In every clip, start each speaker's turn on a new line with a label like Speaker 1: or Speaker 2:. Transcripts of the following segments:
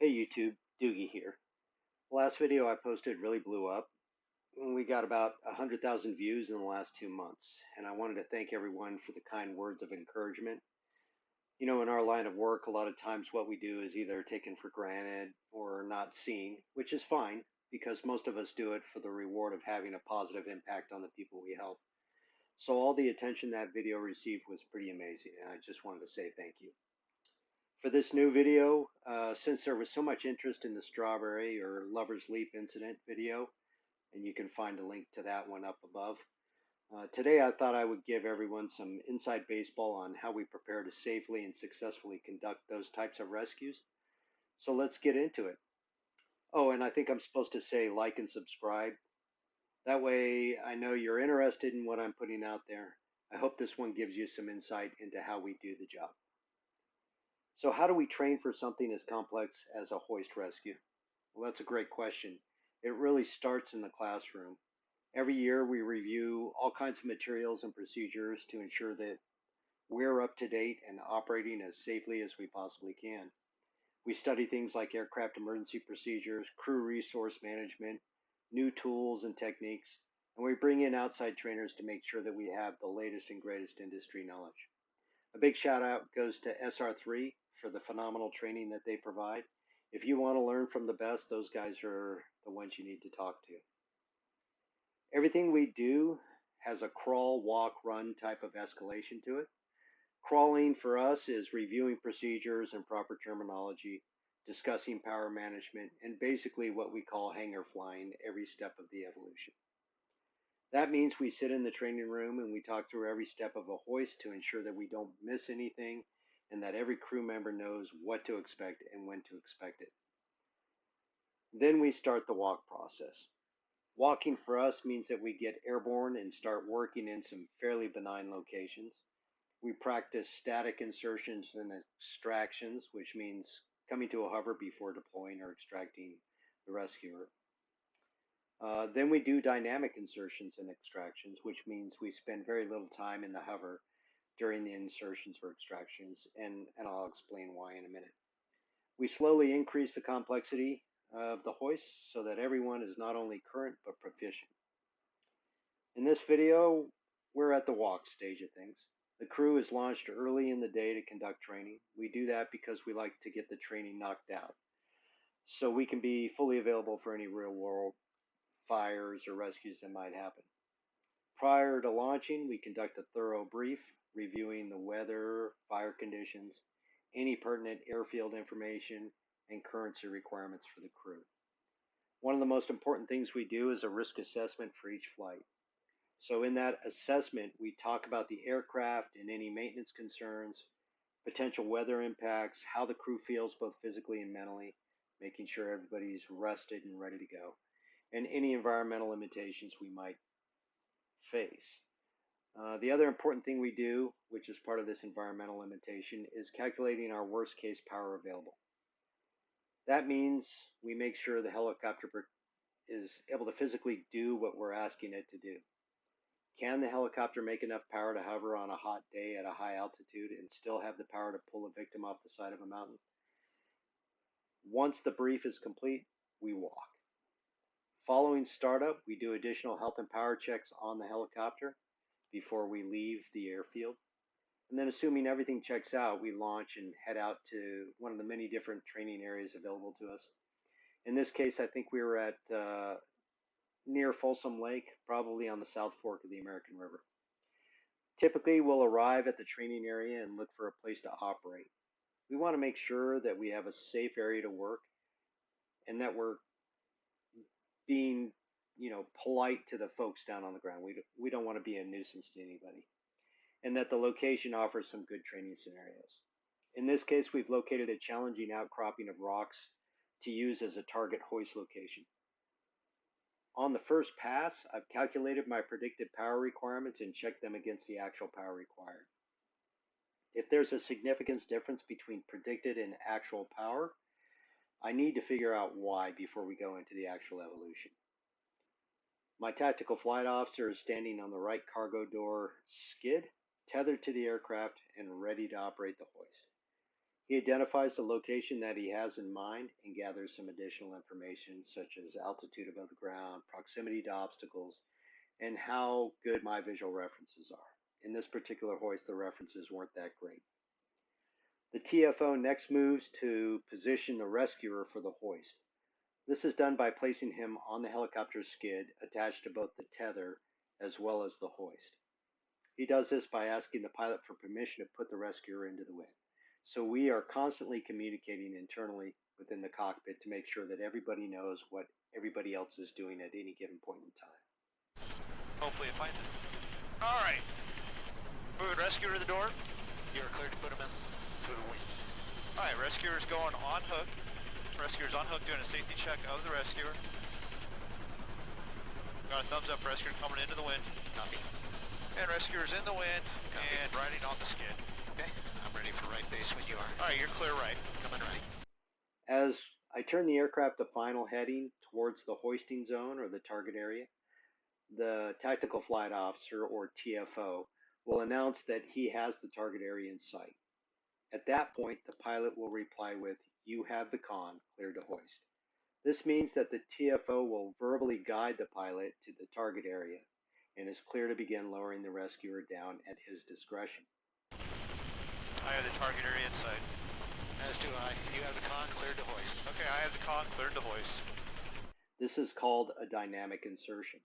Speaker 1: Hey YouTube, Doogie here. The last video I posted really blew up. We got about 100,000 views in the last 2 months, and I wanted to thank everyone for the kind words of encouragement. You know, in our line of work, a lot of times what we do is either taken for granted or not seen, which is fine because most of us do it for the reward of having a positive impact on the people we help. So all the attention that video received was pretty amazing, and I just wanted to say thank you. For this new video, since there was so much interest in the strawberry or lover's leap incident video, and you can find a link to that one up above, today I thought I would give everyone some inside baseball on how we prepare to safely and successfully conduct those types of rescues. So let's get into it. Oh, and I think I'm supposed to say like and subscribe. That way I know you're interested in what I'm putting out there. I hope this one gives you some insight into how we do the job. So how do we train for something as complex as a hoist rescue? Well, that's a great question. It really starts in the classroom. Every year we review all kinds of materials and procedures to ensure that we're up to date and operating as safely as we possibly can. We study things like aircraft emergency procedures, crew resource management, new tools and techniques, and we bring in outside trainers to make sure that we have the latest and greatest industry knowledge. A big shout out goes to SR3 for the phenomenal training that they provide. If you want to learn from the best, those guys are the ones you need to talk to. Everything we do has a crawl, walk, run type of escalation to it. Crawling for us is reviewing procedures and proper terminology, discussing power management, and basically what we call hangar flying every step of the evolution. That means we sit in the training room and we talk through every step of a hoist to ensure that we don't miss anything and that every crew member knows what to expect and when to expect it. Then we start the walk process. Walking for us means that we get airborne and start working in some fairly benign locations. We practice static insertions and extractions, which means coming to a hover before deploying or extracting the rescuer. Then we do dynamic insertions and extractions, which means we spend very little time in the hover during the insertions or extractions, and I'll explain why in a minute. We slowly increase the complexity of the hoist so that everyone is not only current but proficient. In this video, we're at the walk stage of things. The crew is launched early in the day to conduct training. We do that because we like to get the training knocked out so we can be fully available for any real world fires or rescues that might happen. Prior to launching, we conduct a thorough brief, reviewing the weather, fire conditions, any pertinent airfield information, and currency requirements for the crew. One of the most important things we do is a risk assessment for each flight. So in that assessment, we talk about the aircraft and any maintenance concerns, potential weather impacts, how the crew feels both physically and mentally, making sure everybody's rested and ready to go, and any environmental limitations we might face. The other important thing we do, which is part of this environmental limitation, is calculating our worst case power available. That means we make sure the helicopter is able to physically do what we're asking it to do. Can the helicopter make enough power to hover on a hot day at a high altitude and still have the power to pull a victim off the side of a mountain? Once the brief is complete, we walk. Following startup, we do additional health and power checks on the helicopter before we leave the airfield. And then assuming everything checks out, we launch and head out to one of the many different training areas available to us. In this case, I think we were at near Folsom Lake, probably on the South Fork of the American River. Typically, we'll arrive at the training area and look for a place to operate. We want to make sure that we have a safe area to work and that we're being, polite to the folks down on the ground. We don't want to be a nuisance to anybody. And that the location offers some good training scenarios. In this case, we've located a challenging outcropping of rocks to use as a target hoist location. On the first pass, I've calculated my predicted power requirements and checked them against the actual power required. If there's a significant difference between predicted and actual power, I need to figure out why before we go into the actual evolution. My tactical flight officer is standing on the right cargo door skid, tethered to the aircraft and ready to operate the hoist. He identifies the location that he has in mind and gathers some additional information such as altitude above the ground, proximity to obstacles, and how good my visual references are. In this particular hoist, the references weren't that great. The TFO next moves to position the rescuer for the hoist. This is done by placing him on the helicopter skid attached to both the tether as well as the hoist. He does this by asking the pilot for permission to put the rescuer into the wind. So we are constantly communicating internally within the cockpit to make sure that everybody knows what everybody else is doing at any given point in time.
Speaker 2: Hopefully it finds it. Alright. Moving rescuer to the door.
Speaker 3: You're cleared to put him in to the wing.
Speaker 2: Alright, rescuer's going on hook. Rescuer's on hook doing a safety check of the rescuer. Got a thumbs up, rescuer coming into the wind.
Speaker 3: Copy.
Speaker 2: And rescuer's in the wind.
Speaker 3: Copy.
Speaker 2: And riding on the skid.
Speaker 3: Okay, I'm ready for right base when you are.
Speaker 2: Alright, you're clear right.
Speaker 3: Coming right.
Speaker 1: As I turn the aircraft to final heading towards the hoisting zone or the target area, the Tactical Flight Officer, or TFO, will announce that he has the target area in sight. At that point, the pilot will reply with, "You have the con, clear to hoist." This means that the TFO will verbally guide the pilot to the target area and is clear to begin lowering the rescuer down at his discretion.
Speaker 2: I have the target area in sight.
Speaker 3: As do I. You have the con, cleared to hoist.
Speaker 2: Okay, I have the con, cleared to hoist.
Speaker 1: This is called a dynamic insertion.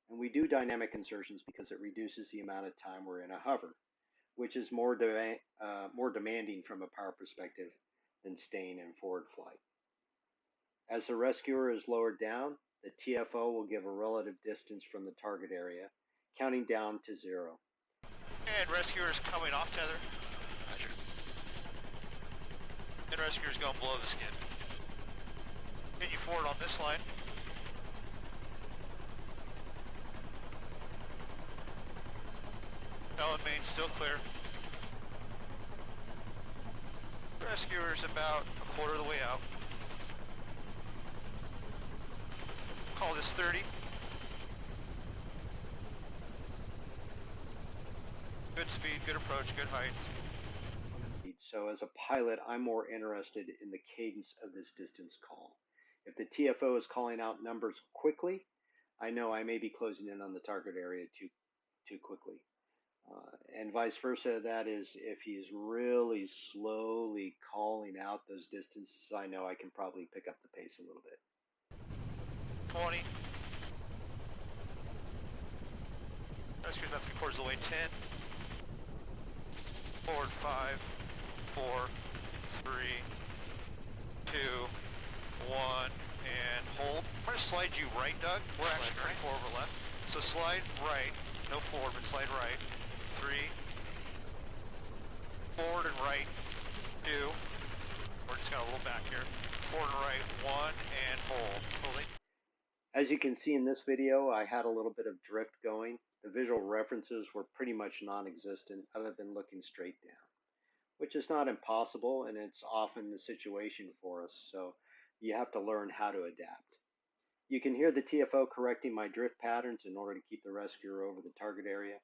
Speaker 1: And we do dynamic insertions because it reduces the amount of time we're in a hover, which is more demanding from a power perspective than staying in forward flight. As the rescuer is lowered down, the TFO will give a relative distance from the target area, counting down to 0.
Speaker 2: And rescuer's coming off tether.
Speaker 3: Roger.
Speaker 2: And rescuer's going below the skid. Continue forward on this line. Pellet main still clear. Rescuer's about a quarter of the way out. Call this 30. Good speed, good approach, good height.
Speaker 1: So as a pilot, I'm more interested in the cadence of this distance call. If the TFO is calling out numbers quickly, I know I may be closing in on the target area too quickly. And vice versa, that is, if he's really slowly calling out those distances, I know I can probably pick up the pace a little bit.
Speaker 2: 20. Rescuer's about 3/4 of the way, 10. Forward 5, 4, 3, 2, 1, and hold. I'm going to slide you right, Doug. We're actually going forward or left. So slide right, no forward, but slide right. 3, forward and right, 2. We're just got a little back here. Forward and right, 1, and hold. Holding.
Speaker 1: As you can see in this video, I had a little bit of drift going. The visual references were pretty much non-existent other than looking straight down, which is not impossible, and it's often the situation for us, so you have to learn how to adapt. You can hear the TFO correcting my drift patterns in order to keep the rescuer over the target area.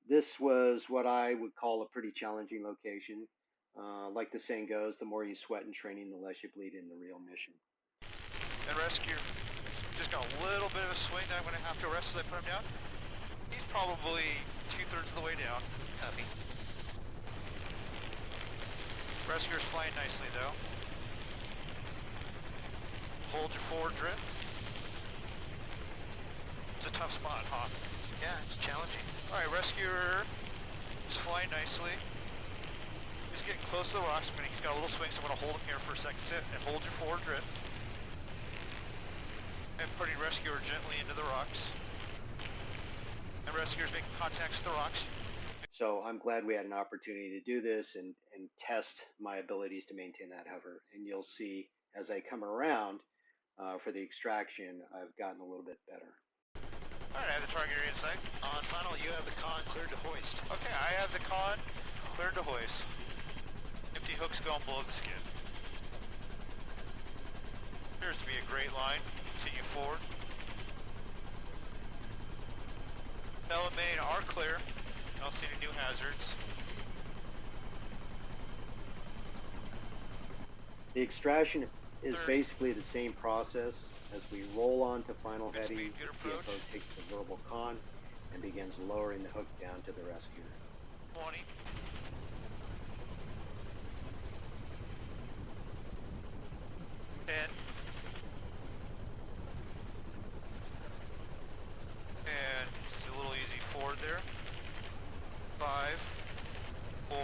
Speaker 1: This was what I would call a pretty challenging location. Like the saying goes, the more you sweat in training, the less you bleed in the real mission.
Speaker 2: And rescue, just got a little bit of a swing that I'm going to have to arrest as I put him down. He's probably 2/3 of the way down.
Speaker 3: Copy.
Speaker 2: Rescuer's flying nicely though. Hold your forward drift. It's a tough spot, huh?
Speaker 3: Yeah, it's challenging.
Speaker 2: Alright, rescuer is flying nicely. He's getting close to the rocks, but he's got a little swing, so I'm going to hold him here for a second. Sit and hold your forward drift. And putting rescuer gently into the rocks. And rescuer's making contacts with the rocks.
Speaker 1: So I'm glad we had an opportunity to do this and test my abilities to maintain that hover. And you'll see as I come around for the extraction, I've gotten a little bit better.
Speaker 2: Alright, I have the target area in sight.
Speaker 3: On final, you have the con, cleared to hoist.
Speaker 2: Okay, I have the con, cleared to hoist. Empty hooks going below the skid. Appears to be a great line. Continue forward. Bell and main are clear. I don't see any new hazards.
Speaker 1: The extraction is
Speaker 2: 30.
Speaker 1: basically the same process. As we roll on to final
Speaker 2: Good
Speaker 1: heading,
Speaker 2: speed, good
Speaker 1: the
Speaker 2: approach.
Speaker 1: TFO takes the vertical con and begins lowering the hook down to the rescuer.
Speaker 2: 20. 10. And a little easy forward there. 5, 4,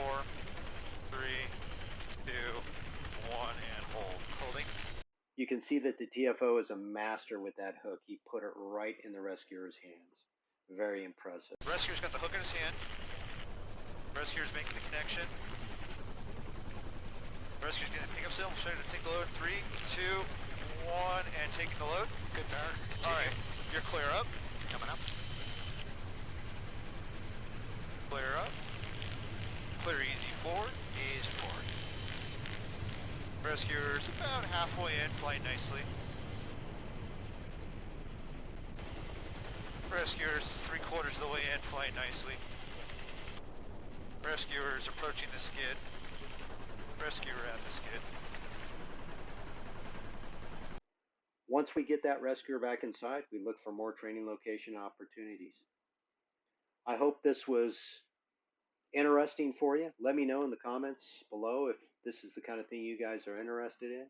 Speaker 2: 3, 2, 1, and hold. Holding.
Speaker 1: You can see that the TFO is a master with that hook. He put it right in the rescuer's hands. Very impressive.
Speaker 2: Rescuer's got the hook in his hand. Rescuer's making the connection. Rescuer's getting the pickup sail. Starting to take the load. 3, 2, 1, and taking the load.
Speaker 3: Good power.
Speaker 2: Alright, you're clear up.
Speaker 3: Coming up.
Speaker 2: Clear up. Clear easy forward.
Speaker 3: Easy forward.
Speaker 2: Rescuer's about halfway in, flying nicely. Rescuer's 3/4 of the way in, flying nicely. Rescuer's approaching the skid. Rescuer at the skid.
Speaker 1: Once we get that rescuer back inside, we look for more training location opportunities. I hope this was interesting for you. Let me know in the comments below if this is the kind of thing you guys are interested in,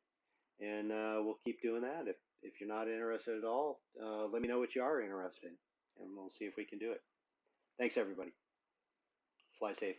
Speaker 1: and we'll keep doing that. If you're not interested at all, let me know what you are interested in, and we'll see if we can do it. Thanks, everybody. Fly safe.